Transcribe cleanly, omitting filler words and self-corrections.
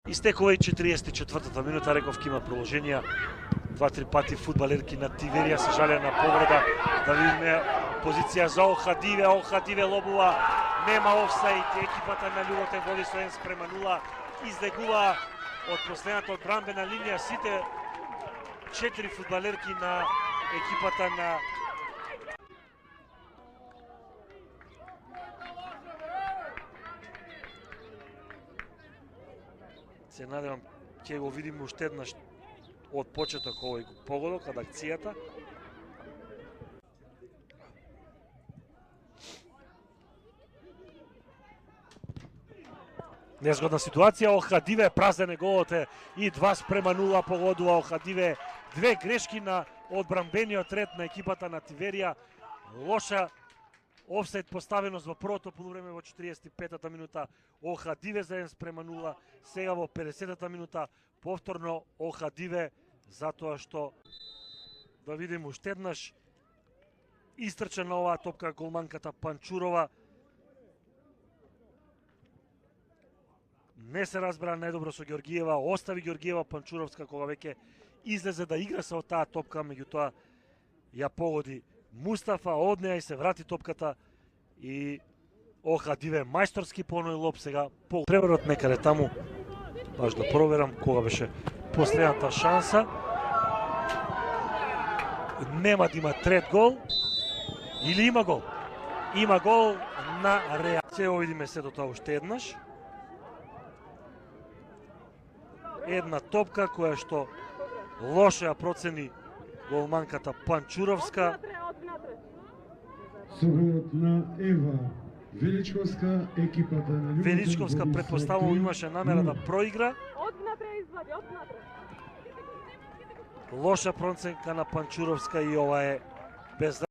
Истекува и 44-та минута, реков има продолженија. 2-3 пати фудбалерки на Тиверија се жалеа на повреда. Да видиме позиција за Охадиве. Охадиве лобува, нема офсаид. Екипата на Љубовтен води со 1:0. Излегува од последната одбранбена линија сите 4 фудбалерки на екипата на се надевам ќе го видиме уште еднаш од почеток овој погодок, од акцијата. Незгодна ситуација, Охадиве празнене голот е и 2:0 погодува Охадиве. Две грешки на одбранбениот ред на екипата на Тиверија. Лоша офсайд поставеност во првото полувреме во 45-та минута. Охадиве за 1:0. Сега во 50-та минута повторно Охадиве, затоа што да видиме уште еднаш истрча на оваа топка голманката Панчурова. Не се разбра најдобро со Ѓоргиева, остави Ѓоргиева Панчуровска кога веќе излезе да игра со таа топка, меѓутоа ја погоди Мустафа, од неа и се врати топката и Охадиве мајсторски поној лоп сега по преврот некаде таму. Баш да проверам кога беше последната шанса. Нема да има трет гол или има гол? Има гол на реакција. Видиме се до тоа уште еднаш. Една топка која што лошо ја процени голманката Панчуровска. Соголот на Ева Величковска, екипата на Љубовтен. Величковска претпоставувам имаше намера да проигра. Лоша проценка на Панчуровска и ова е без